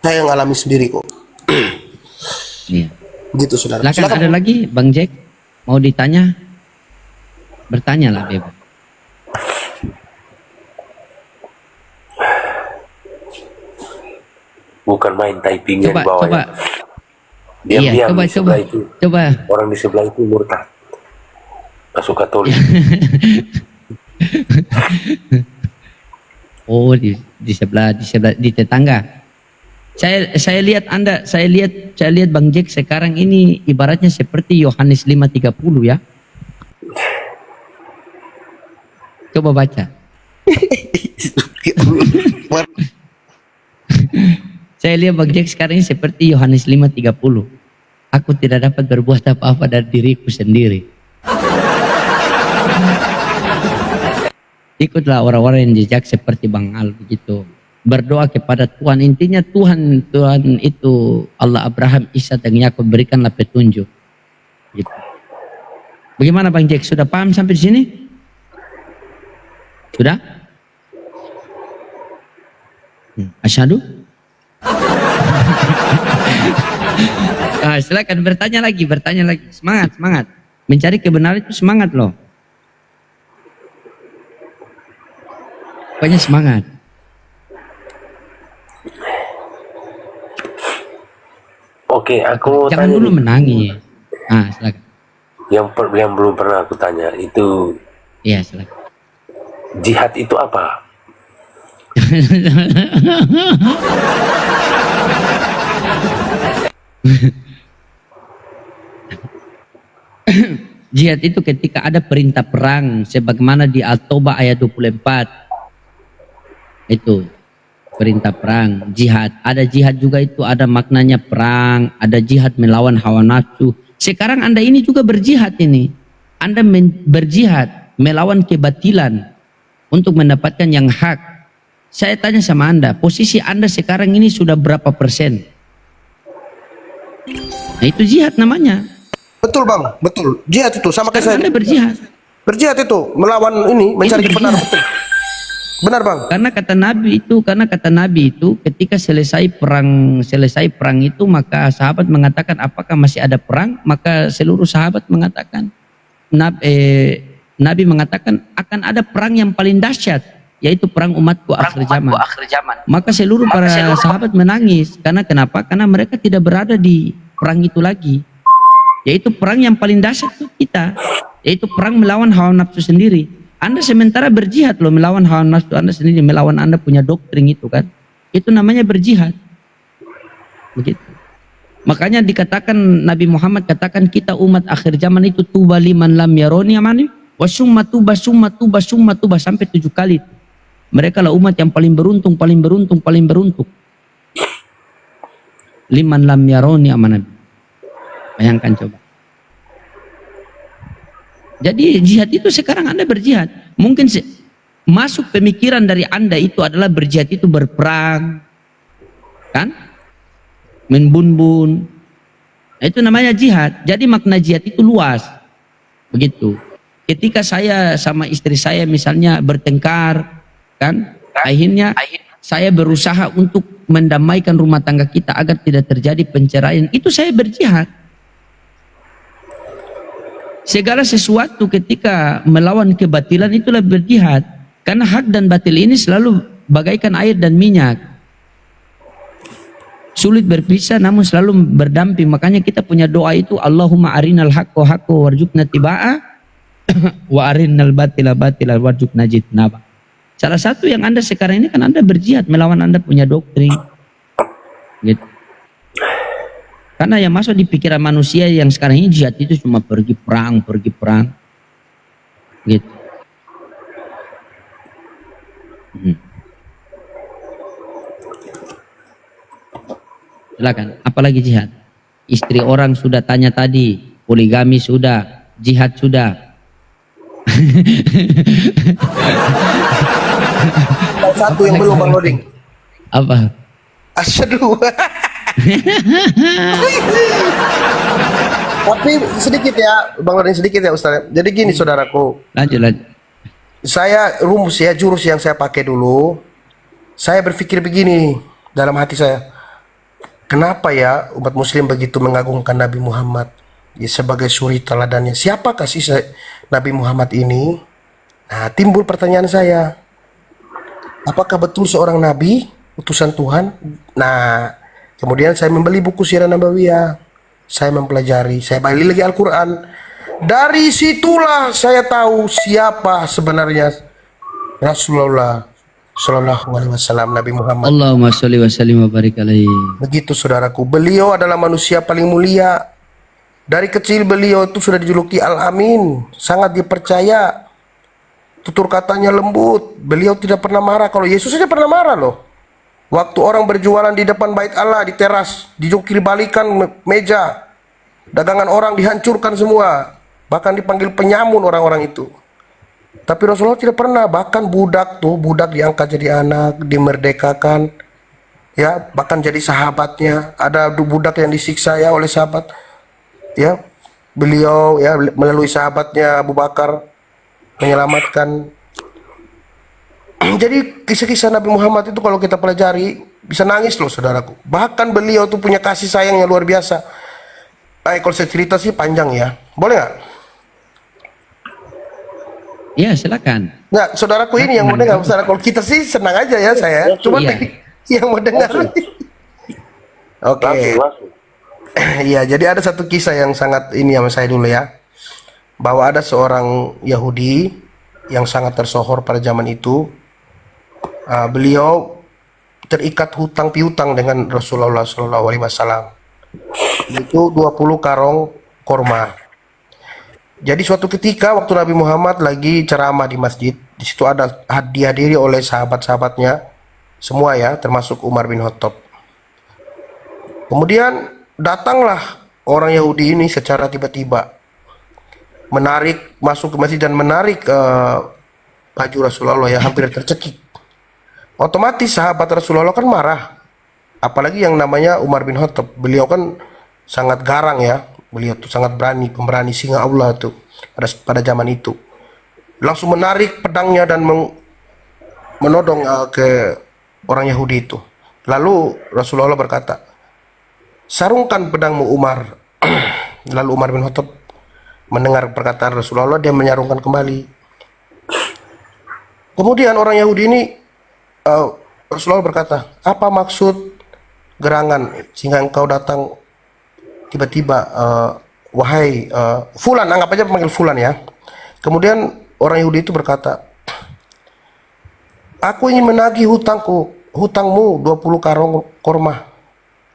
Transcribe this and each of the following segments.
Saya yang alami sendiri kok. Iya. Begitu saudara. Silakan, ada lagi Bang Jack mau ditanya? Bertanya lah bebas. Bukan main typing yang bawah Coba. ya. Diam-diam Iya, di sebelah itu. Coba. Orang di sebelah itu murtad. Masuk Katolik. Oh, di sebelah di tetangga. Saya lihat Bang Jack sekarang ini ibaratnya seperti Yohanes 5:30 ya. Coba baca. Saya lihat Bang Jack sekarang ini seperti Yohanes 5:30. Aku tidak dapat berbuat apa-apa dari diriku sendiri. Ikutlah orang-orang yang jejak seperti Bang Al begitu. Berdoa kepada Tuhan. Intinya Tuhan itu Allah Abraham, Isa dan Yakub, berikanlah petunjuk. Gitu. Bagaimana Bang Jack? Sudah paham sampai di sini? Sudah? Asyhadu? Silakan bertanya lagi. Semangat. Mencari kebenaran itu semangat loh. Pokoknya semangat. Oke, aku Jangan tanya dulu nih. menangis. Silakan. Yang belum pernah aku tanya itu, Iya, silakan. jihad itu apa? Jihad itu ketika ada perintah perang sebagaimana di At-Taubah ayat 24. Itu perintah perang, jihad. Ada jihad juga itu ada maknanya perang, ada jihad melawan hawa nafsu. Sekarang Anda ini juga berjihad ini. Anda berjihad melawan kebatilan untuk mendapatkan yang hak. Saya tanya sama Anda, posisi Anda sekarang ini sudah berapa persen? Nah, itu jihad namanya. Betul Bang, betul. Jihad itu sama kayak saya. Anda berjihad. Berjihad itu melawan ini, mencari kebenaran. Betul. Benar Bang. Karena kata Nabi itu ketika selesai perang itu maka sahabat mengatakan apakah masih ada perang? Maka seluruh sahabat mengatakan Nabi mengatakan akan ada perang yang paling dahsyat, yaitu perang umatku akhir zaman. Maka seluruh para sahabat menangis. Karena kenapa? Karena mereka tidak berada di perang itu lagi. Yaitu perang yang paling dahsyat itu kita, yaitu perang melawan hawa nafsu sendiri. Anda sementara berjihad loh melawan hawa nafsu Anda sendiri, melawan Anda punya doktrin itu kan. Itu namanya berjihad. Begitu. Makanya dikatakan Nabi Muhammad katakan kita umat akhir zaman itu tuba liman lam yaroni amani wa summa tuba sampai 7 kali. Mereka lah umat yang paling beruntung. Liman lam yaroni amanabi. Bayangkan coba. Jadi jihad itu sekarang Anda berjihad. Mungkin masuk pemikiran dari Anda itu adalah berjihad itu berperang. Kan? Menbun-bun. Nah, itu namanya jihad. Jadi makna jihad itu luas. Begitu. Ketika saya sama istri saya misalnya bertengkar, kan? Akhirnya saya berusaha untuk mendamaikan rumah tangga kita agar tidak terjadi perceraian. Itu saya berjihad. Segala sesuatu ketika melawan kebatilan itulah berjihad. Karena hak dan batil ini selalu bagaikan air dan minyak. Sulit berpisah namun selalu berdamping. Makanya kita punya doa itu Allahumma arinal haqqa haqqa warzuqna tiba'a wa arinal batila batila warzuqna jitnaba. Salah satu yang Anda sekarang ini kan Anda berjihad melawan Anda punya doktrin. Gitu. Karena yang masuk di pikiran manusia yang sekarang ini jihad itu cuma pergi perang. Gitu. Silakan, apalagi jihad? Istri orang sudah tanya tadi, poligami sudah, jihad sudah. Satu yang belum Bang Loding. Apa? Asyhadu. Tapi sedikit ya, Bang Loding, sedikit ya Ustaz. Jadi gini saudaraku. Lanjut. Saya rumus ya, jurus yang saya pakai dulu. Saya berpikir begini dalam hati saya. kenapa ya umat muslim begitu mengagungkan Nabi Muhammad ya, sebagai suri teladannya? Siapakah sih Nabi Muhammad ini? Nah, timbul pertanyaan saya, apakah betul seorang nabi, utusan Tuhan? Nah, kemudian saya membeli buku Sirah Nabawiyah, saya mempelajari, saya balik lagi Al-Quran. Dari situlah saya tahu siapa sebenarnya Rasulullah Shallallahu Alaihi Wasallam, Nabi Muhammad. Allahumma sholli wa sallim wa barik alaihi. Begitu saudaraku, beliau adalah manusia paling mulia. Dari kecil beliau itu sudah dijuluki Al-Amin, sangat dipercaya. Tutur katanya lembut, beliau tidak pernah marah. Kalau Yesus saja pernah marah loh. Waktu orang berjualan di depan bait Allah, di teras, dijungkir balikan meja, dagangan orang dihancurkan semua, bahkan dipanggil penyamun orang-orang itu. Tapi Rasulullah tidak pernah. Bahkan budak diangkat jadi anak, dimerdekakan, ya, bahkan jadi sahabatnya. Ada budak yang disiksa ya oleh sahabat, ya, beliau ya melalui sahabatnya Abu Bakar menyelamatkan. Jadi kisah-kisah Nabi Muhammad itu kalau kita pelajari bisa nangis loh saudaraku. Bahkan beliau tuh punya kasih sayang yang luar biasa. Kalau saya cerita sih panjang ya, boleh nggak? Ya, silakan. Nah, saudaraku ini yang mau dengar. Kalau kita sih senang aja ya saya. Cuma yang mau dengar. Oke. Iya, jadi ada satu kisah yang sangat ini sama saya dulu ya. Bahwa ada seorang Yahudi yang sangat tersohor pada zaman itu. Beliau terikat hutang piutang dengan Rasulullah SAW. Itu 20 karung korma. Jadi suatu ketika waktu Nabi Muhammad lagi ceramah di masjid, di situ ada dihadiri oleh sahabat-sahabatnya semua ya, termasuk Umar bin Khattab. Kemudian datanglah orang Yahudi ini secara tiba-tiba, masuk ke masjid dan menarik baju Rasulullah ya, hampir tercekik. Otomatis sahabat Rasulullah kan marah, apalagi yang namanya Umar bin Khattab. Beliau kan sangat garang ya, beliau tuh sangat berani, pemberani singa Allah tuh pada zaman itu. Langsung menarik pedangnya dan menodong ke orang Yahudi itu. Lalu Rasulullah berkata, sarungkan pedangmu Umar. Lalu Umar bin Khattab mendengar perkataan Rasulullah, dia menyarungkan kembali. Kemudian orang Yahudi ini, Rasulullah berkata, apa maksud gerangan sehingga engkau datang tiba-tiba, wahai Fulan, anggap aja panggil Fulan ya. Kemudian orang Yahudi itu berkata, aku ingin menagih hutangmu 20 karung korma.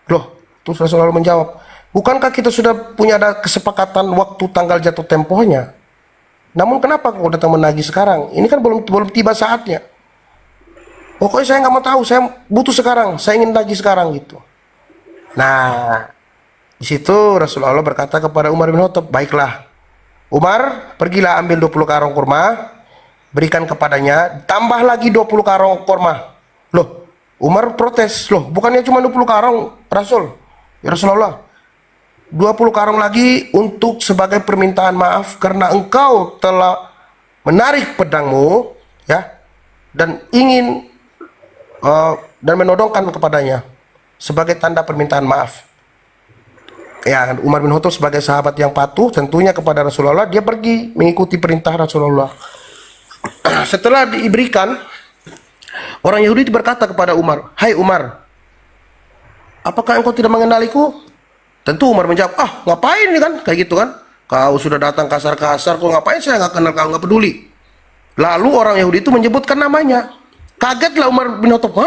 Loh, terus Rasulullah menjawab, bukankah kita sudah punya ada kesepakatan waktu tanggal jatuh tempohnya? Namun kenapa kau datang menagih sekarang? Ini kan belum tiba saatnya. Pokoknya saya nggak mau tahu, saya butuh sekarang, saya ingin nagih sekarang gitu. Nah, di situ Rasulullah berkata kepada Umar bin Khattab, baiklah, Umar, pergilah ambil 20 karung kurma, berikan kepadanya, tambah lagi 20 karung kurma. Loh, Umar protes, loh, bukannya cuma 20 karung, Rasul? Ya Rasulullah, 20 karung lagi untuk sebagai permintaan maaf karena engkau telah menarik pedangmu, ya, dan ingin dan menodongkan kepadanya sebagai tanda permintaan maaf. Ya, Umar bin Khattab sebagai sahabat yang patuh tentunya kepada Rasulullah, dia pergi mengikuti perintah Rasulullah. Setelah diberikan, orang Yahudi berkata kepada Umar, hai Umar, apakah engkau tidak mengenaliku? Tentu Umar menjawab, ngapain ini kan, kayak gitu kan, kau sudah datang kasar-kasar, kau ngapain, saya nggak kenal kau, nggak peduli. Lalu orang Yahudi itu menyebutkan namanya. Kagetlah Umar bin Khattab,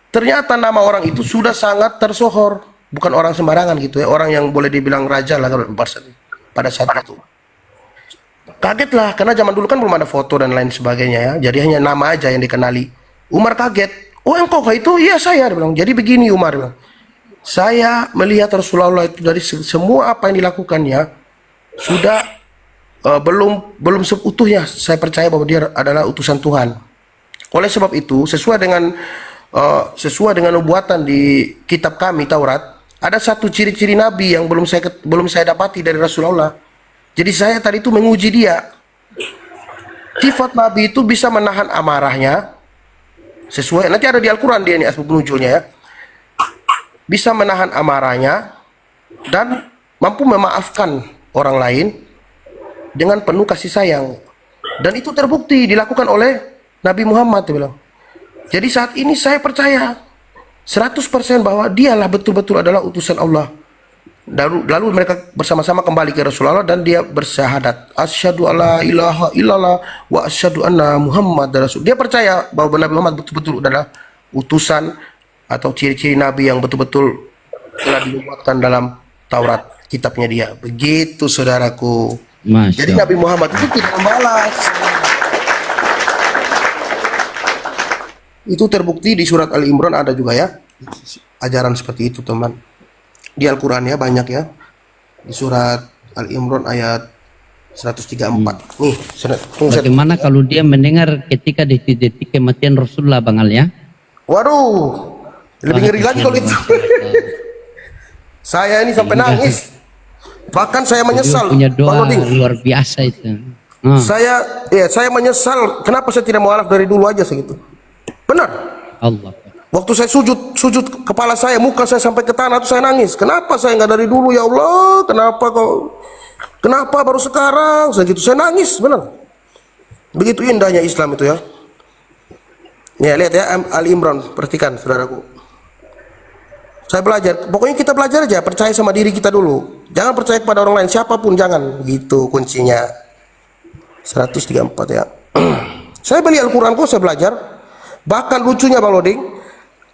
ternyata nama orang itu sudah sangat tersohor. Bukan orang sembarangan gitu ya, orang yang boleh dibilang raja lah pada saat itu. Kagetlah, karena zaman dulu kan belum ada foto dan lain sebagainya ya, jadi hanya nama aja yang dikenali. Umar kaget, oh engkau itu? Iya saya, dia bilang. Jadi begini Umar bilang, saya melihat Rasulullah itu dari semua apa yang dilakukannya sudah belum seutuhnya saya percaya bahwa dia adalah utusan Tuhan. Oleh sebab itu, sesuai dengan nubuatan di kitab kami Taurat, ada satu ciri-ciri Nabi yang belum saya dapati dari Rasulullah. Jadi saya tadi itu menguji dia. Sifat Nabi itu bisa menahan amarahnya. Sesuai, nanti ada di Al-Quran dia ini asbab nuzulnya ya. bisa menahan amarahnya, dan mampu memaafkan orang lain dengan penuh kasih sayang. Dan itu terbukti dilakukan oleh Nabi Muhammad, dia bilang. Jadi saat ini saya percaya 100% bahwa dialah betul-betul adalah utusan Allah. Lalu mereka bersama-sama kembali ke Rasulullah dan dia bersyahadat, asyhadu alla ilaha illallah wa asyhadu anna Muhammad rasul. Dia percaya bahwa Nabi Muhammad betul-betul adalah utusan atau ciri-ciri Nabi yang betul-betul telah dimuatkan dalam Taurat, kitabnya dia. Begitu saudaraku. Jadi Nabi Muhammad itu tidak membalas. Itu terbukti di surat Ali Imran ada juga ya ajaran seperti itu, teman. Di Al-Quran ya banyak ya. Di surat Ali Imran ayat 134. Nih, bagaimana kalau dia mendengar ketika detik-detik kematian Rasulullah, Bang Al ya? Waduh, lebih ngeri lagi kalau itu. Saya ini sampai nangis. Bahkan saya menyesal. Punya doa luar biasa itu. Saya menyesal kenapa saya tidak mualaf dari dulu aja segitu. Benar. Allah. Waktu saya sujud kepala saya, muka saya sampai ke tanah itu saya nangis. Kenapa saya nggak dari dulu ya Allah? Kenapa baru sekarang? Segitu saya nangis, benar. Begitu indahnya Islam itu ya. Ya lihat ya Ali Imran, perhatikan saudaraku. Saya belajar, pokoknya kita belajar aja, percaya sama diri kita dulu. Jangan percaya kepada orang lain, siapapun jangan. Gitu kuncinya. 134 ya. Saya beli Al-Quran kok saya belajar. Bahkan lucunya Bang Loding,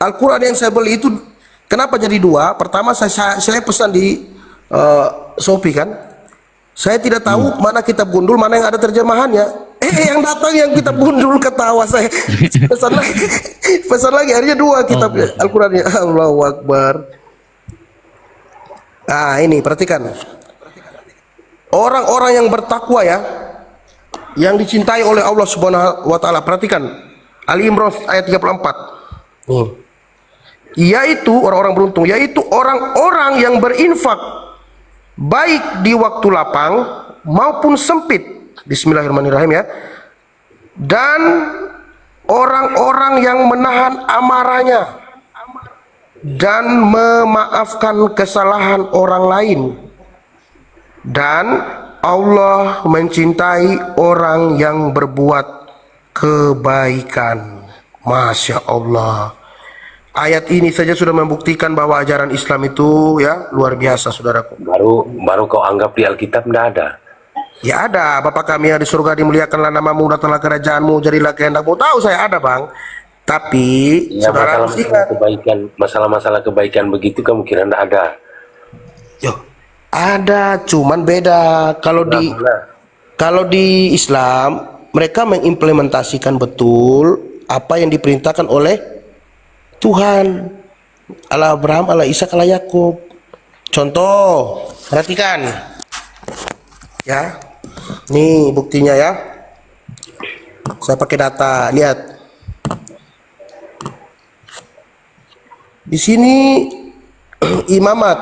Al-Quran yang saya beli itu kenapa jadi dua? Pertama saya pesan di Shopee kan. Saya tidak tahu mana kitab gundul, mana yang ada terjemahannya. Yang datang yang kitab gundul, ketawa saya. Pesan lagi akhirnya dua kitab Al-Qurannya. Allahu Akbar. Nah ini perhatikan. Orang-orang yang bertakwa ya, yang dicintai oleh Allah Subhanahu wa Ta'ala, perhatikan Ali Imran ayat 34. Yaitu orang-orang beruntung, yaitu orang-orang yang berinfak baik di waktu lapang maupun sempit. Bismillahirrahmanirrahim ya. Dan orang-orang yang menahan amarahnya dan memaafkan kesalahan orang lain. Dan Allah mencintai orang yang berbuat kebaikan. Masya Allah. Ayat ini saja sudah membuktikan bahwa ajaran Islam itu ya luar biasa, saudaraku. Baru kau anggap di Alkitab tidak ada. Ya ada. Bapa kami yang di surga, dimuliakanlah namamu, datanglah kerajaanmu, jadilah kehendakmu. Tahu saya ada, Bang. Tapi ya, saudara masalah-masalah kebaikan begitu kamu kira tidak ada? Yo, ada, cuman beda. Kalau di Islam mereka mengimplementasikan betul apa yang diperintahkan oleh Tuhan. Allah Abraham, Allah Ishak, Allah Yakub. Contoh, perhatikan. Ya. Nih buktinya ya. Saya pakai data, lihat. Di sini imamat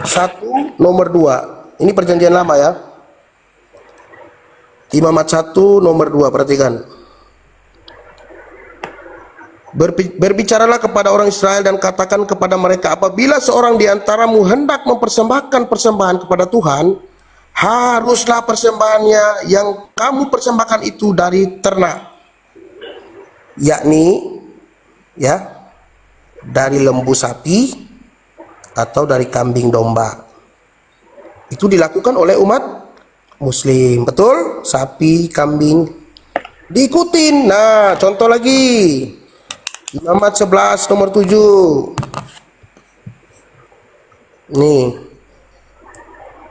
1 nomor 2. Ini perjanjian lama ya. Imamat 1 nomor 2, perhatikan. Berbicaralah kepada orang Israel dan katakan kepada mereka, apabila seorang di antaramu hendak mempersembahkan persembahan kepada Tuhan, haruslah persembahannya yang kamu persembahkan itu dari ternak, yakni ya dari lembu sapi atau dari kambing domba. Itu dilakukan oleh umat Muslim, betul? Sapi, kambing diikutin. Nah, contoh lagi. Imamat 11 nomor 7. Nih.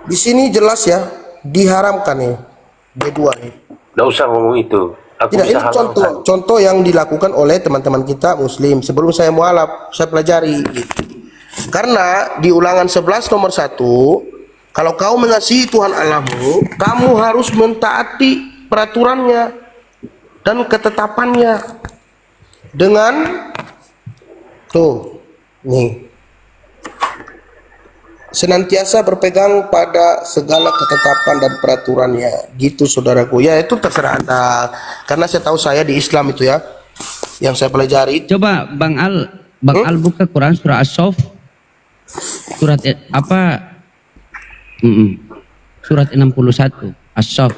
Di sini jelas ya, diharamkan nih. B2 nih. Nggak usah ngomong itu. Tidak, ini contoh yang dilakukan oleh teman-teman kita Muslim. Sebelum saya mualaf, saya pelajari. Karena di Ulangan 11 nomor 1, kalau kau mengasihi Tuhan Allahmu, kamu harus mentaati peraturannya dan ketetapannya dengan nih, senantiasa berpegang pada segala ketetapan dan peraturannya. Gitu saudaraku. Ya itu terserah Anda. Karena saya tahu saya di Islam itu ya, yang saya pelajari. Coba Bang Al, Bang Al buka Quran surah As-Saff surat surat 61 As-Saff.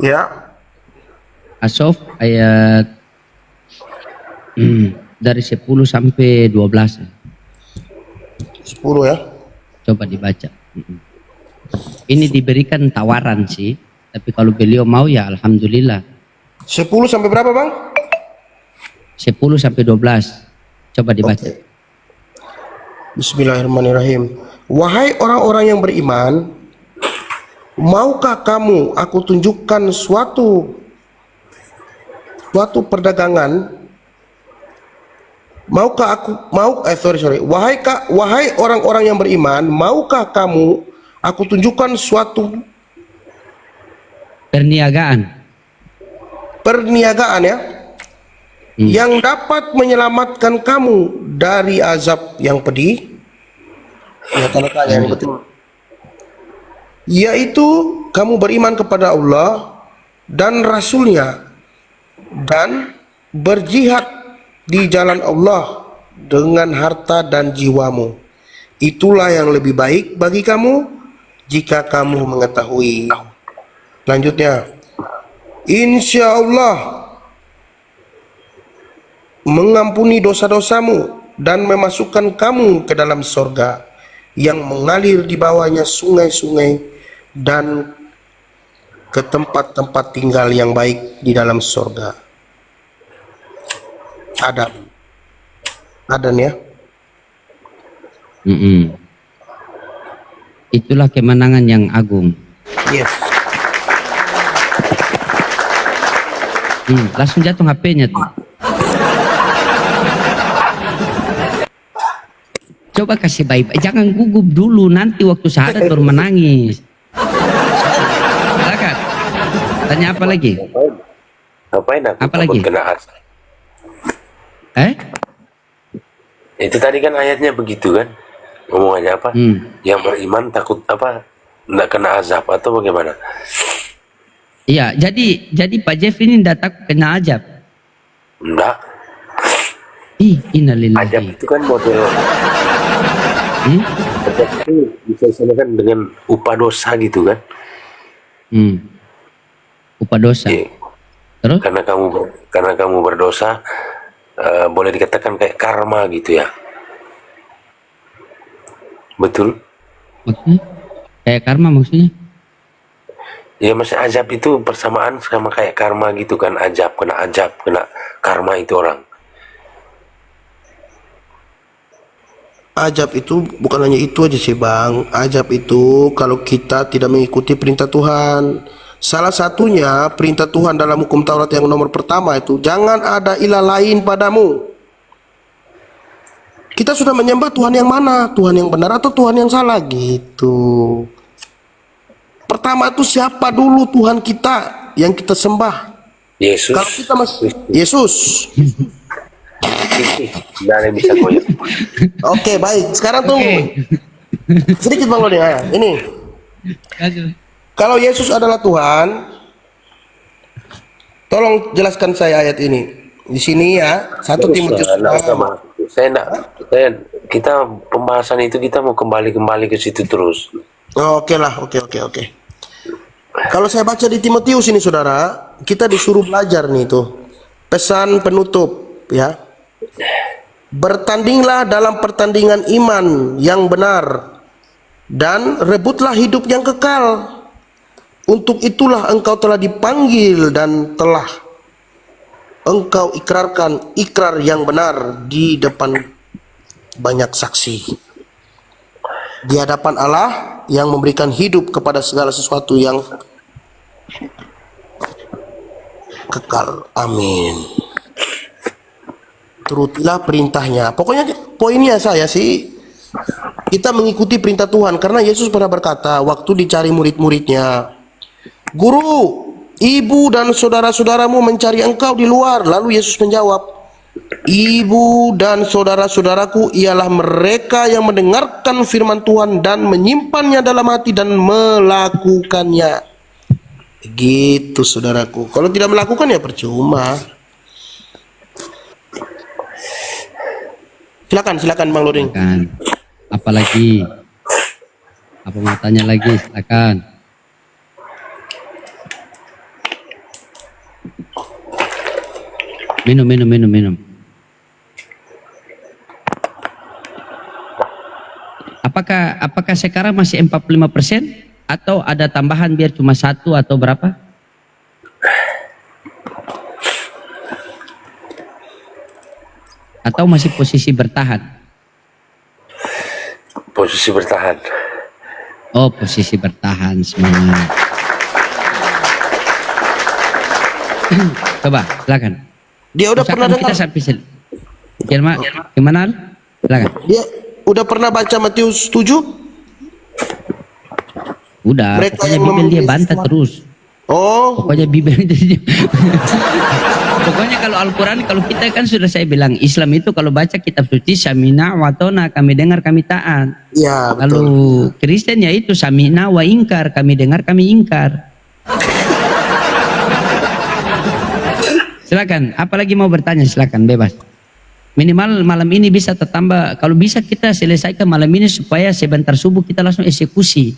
Ya. As-Saff ayat dari 10 sampai 12. 10 ya. Coba dibaca. Ini diberikan tawaran sih, tapi kalau beliau mau ya alhamdulillah. 10 sampai berapa, Bang? 10 sampai 12. Coba dibaca. Oke. Bismillahirrahmanirrahim. Wahai orang-orang yang beriman, maukah kamu aku tunjukkan suatu perdagangan? Wahai orang-orang yang beriman, maukah kamu aku tunjukkan suatu perniagaan ya, yang dapat menyelamatkan kamu dari azab yang pedih? Ya, tanda tanya yang betul. Yaitu kamu beriman kepada Allah dan Rasulnya dan berjihad di jalan Allah dengan harta dan jiwamu. Itulah yang lebih baik bagi kamu jika kamu mengetahui. Selanjutnya, insya Allah mengampuni dosa-dosamu dan memasukkan kamu ke dalam surga yang mengalir di bawahnya sungai-sungai dan ke tempat-tempat tinggal yang baik di dalam surga. Adan ya. Itulah kemenangan yang agung. Yes. Langsung jatuh HP-nya tuh. Coba kasih baik-baik, jangan gugup dulu, nanti waktu syahadat baru menangis. Silakan. Tanya apa lagi? Ngapain aku Apa takut lagi? kena azab? Itu tadi kan ayatnya begitu kan, ngomongannya apa? Yang beriman takut apa? Nggak kena azab atau bagaimana? Iya, jadi Pak Jeff ini tidak takut kena azab. Enggak. Innalillahi. Azab itu kan model. Azab itu bisa disamakan dengan upah dosa gitu kan? Upah dosa. Iya. Terus? Karena kamu berdosa, boleh dikatakan kayak karma gitu ya. Betul? Maksudnya? Kayak karma maksudnya? Ya masih azab itu persamaan sama kayak karma gitu kan, azab, kena karma itu orang. Azab itu bukan hanya itu aja sih, Bang. Azab itu kalau kita tidak mengikuti perintah Tuhan. Salah satunya perintah Tuhan dalam hukum Taurat yang nomor pertama itu, jangan ada ilah lain padamu. Kita sudah menyembah Tuhan yang mana? Tuhan yang benar atau Tuhan yang salah gitu. Pertama itu siapa dulu Tuhan kita yang kita sembah? Yesus. Kalau kita masih Yesus. Tidak ada yang bisa goyah. Oke, baik. Sekarang tunggu. Sedikit Bang Loding ya. Ini. Kalau Yesus adalah Tuhan, tolong jelaskan saya ayat ini. Di sini ya, 1 Timotius. Kita pembahasan itu kita mau kembali ke situ terus. Oke lah, oke. Kalau saya baca di Timotius ini saudara, kita disuruh belajar nih tuh. Pesan penutup ya. Bertandinglah dalam pertandingan iman yang benar dan rebutlah hidup yang kekal. Untuk itulah engkau telah dipanggil dan telah engkau ikrarkan ikrar yang benar di depan banyak saksi. Di hadapan Allah yang memberikan hidup kepada segala sesuatu yang kekal. Amin. Turutilah perintahnya. Pokoknya poinnya saya sih, kita mengikuti perintah Tuhan. Karena Yesus pernah berkata waktu dicari murid-muridnya, Guru, ibu dan saudara-saudaramu mencari engkau di luar. Lalu Yesus menjawab, ibu dan saudara-saudaraku ialah mereka yang mendengarkan firman Tuhan dan menyimpannya dalam hati dan melakukannya. Gitu saudaraku. Kalau tidak melakukan ya percuma. Silakan Bang Loring. Silakan. Apalagi? Apa mau tanya lagi? Silakan. Minum. Apakah sekarang masih 45% atau ada tambahan biar cuma 1 atau berapa? Atau masih posisi bertahan? Posisi bertahan. Oh, posisi bertahan, semangat. Coba, silakan. Dia udah pernah Usahakan kita dengar. sampai gimana? Silakan. Dia udah pernah baca Matius 7? Udah, Mereka pokoknya yang Bibel dia memilih bantah Islam. terus. Oh, Pokoknya Bibel pokoknya kalau Al-Quran, kalau kita kan sudah saya bilang, Islam itu kalau baca kitab suci samina wa tona, kami dengar kami taat. iya Kalau betul. Kristen ya itu samina wa ingkar, kami dengar kami ingkar. Silakan, apalagi mau bertanya silakan, bebas. Minimal malam ini bisa tertambah, kalau bisa kita selesaikan malam ini supaya sebentar subuh kita langsung eksekusi.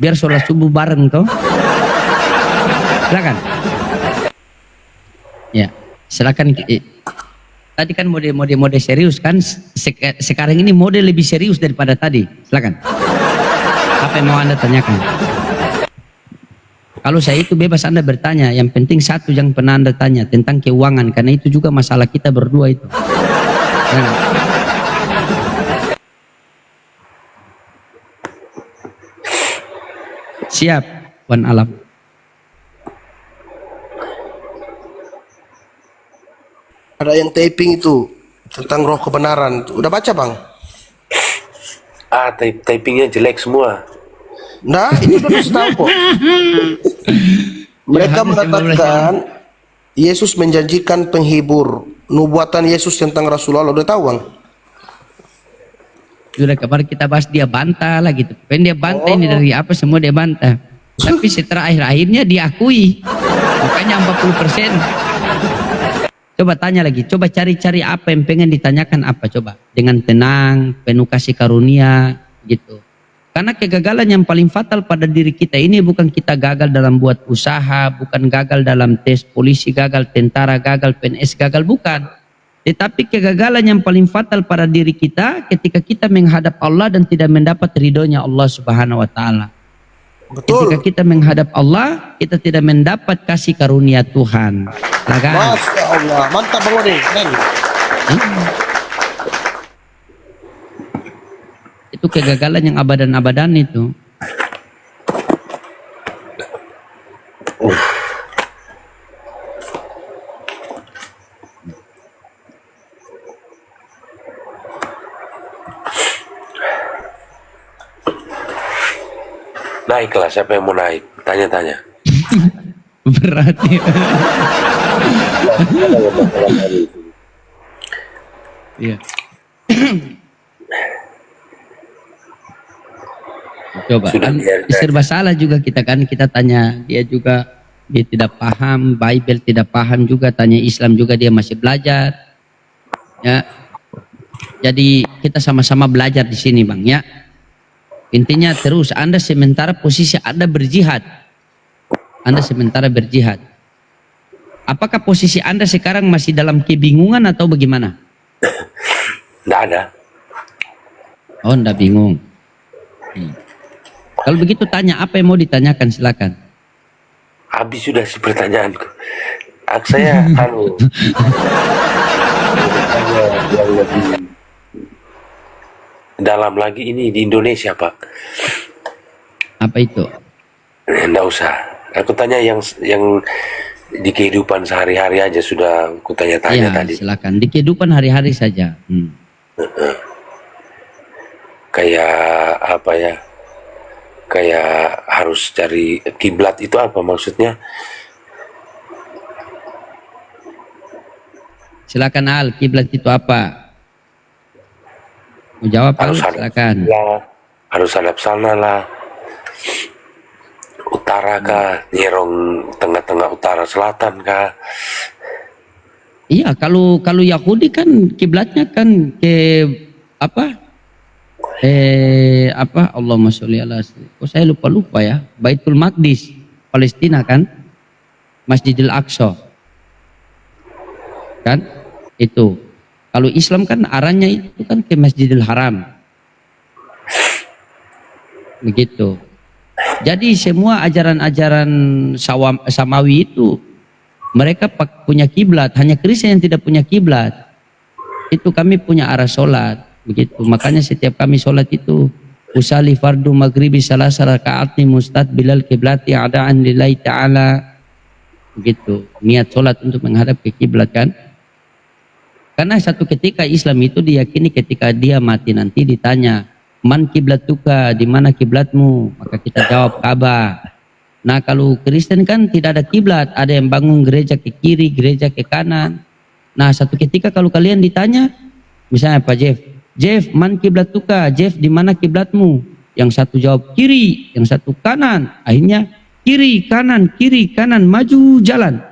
Biar sholat subuh bareng toh. Silakan. Ya, silakan. Tadi kan mode serius kan, sekarang ini mode lebih serius daripada tadi. Silakan. Apa yang mau Anda tanyakan? Kalau saya itu bebas Anda bertanya, yang penting satu yang pernah Anda tanya tentang keuangan, karena itu juga masalah kita berdua itu. Silakan. Siap, Wan Alam. Ada yang taping itu tentang roh kebenaran. Udah baca Bang? Typingnya jelek semua. Nah, ini udah kasih tahu kok. Mereka Yohanes 15 mengatakan Yesus menjanjikan penghibur. Nubuatan Yesus tentang Rasulullah udah tahu Bang? Sudah kemarin kita bahas, dia bantah lah gitu. Kan dia bantah ini dari apa semua dia bantah. Tapi setelah akhir-akhirnya diakui. Makanya 40%. Coba tanya lagi, coba cari-cari apa yang pengen ditanyakan apa coba. Dengan tenang, penuh kasih karunia gitu. Karena kegagalan yang paling fatal pada diri kita ini bukan kita gagal dalam buat usaha, bukan gagal dalam tes polisi, gagal tentara, gagal PNS, gagal bukan. Tetapi kegagalan yang paling fatal pada diri kita ketika kita menghadap Allah dan tidak mendapat ridhonya Allah Subhanahu wa taala. Ketika Betul. kita menghadap Allah, kita tidak mendapat kasih karunia Tuhan. Lah kan? Masya Allah, mantap Bang Loring, keren. Itu kegagalan yang abadan-abadan itu. Naiklah, siapa yang mau naik? Tanya-tanya. Berarti. Iya. Coba Sudah kan biar- serba salah juga kita kan, kita tanya dia juga dia tidak paham Bible, tidak paham juga, tanya Islam juga dia masih belajar. Ya. Jadi kita sama-sama belajar di sini Bang ya. Intinya terus Anda sementara posisi Anda berjihad. Anda sementara berjihad. Apakah posisi Anda sekarang masih dalam kebingungan atau bagaimana? Nggak ada. Oh, Anda bingung. Kalau begitu tanya apa yang mau ditanyakan, silakan. Habis sudah si pertanyaanku. Saya yang lebih dalam lagi ini di Indonesia Pak. Apa itu? Nggak usah. Aku tanya yang di kehidupan sehari-hari aja sudah aku tanya-tanya Ya, tadi. silakan. Di kehidupan hari-hari saja. Kayak apa ya? Kayak harus cari kiblat itu apa maksudnya? Silakan Al, kiblat itu apa? Mau jawab Al? Harus hadap Silakan. lah, harus hadap sana lah. utara kah, nyerong tengah-tengah utara selatan kah? Iya, kalau Yahudi kan kiblatnya kan ke apa? Allahumma sholli ala sayyidina. Oh, saya lupa ya. Baitul Maqdis, Palestina kan? Masjidil Aqsa. Kan? Itu. Kalau Islam kan arahnya itu kan ke Masjidil Haram. Begitu. Jadi semua ajaran-ajaran samawi itu mereka punya kiblat, hanya Kristen yang tidak punya kiblat. Itu kami punya arah sholat, begitu. Makanya setiap kami sholat itu usali fardu maghribi salasa raka'ati mustaqbilal kiblati adaan lillahi ta'ala. Begitu. Niat sholat untuk menghadap ke kiblat kan? Karena satu ketika Islam itu diyakini ketika dia mati nanti ditanya, "Man kiblatuka, di mana kiblatmu?" Maka kita jawab Ka'bah. Nah, kalau Kristen kan tidak ada kiblat, ada yang bangun gereja ke kiri, gereja ke kanan. Nah, satu ketika kalau kalian ditanya, misalnya Pak Jeff, man kiblatuka, Jeff di mana kiblatmu? Yang satu jawab kiri, yang satu kanan. Akhirnya kiri, kanan, maju, jalan.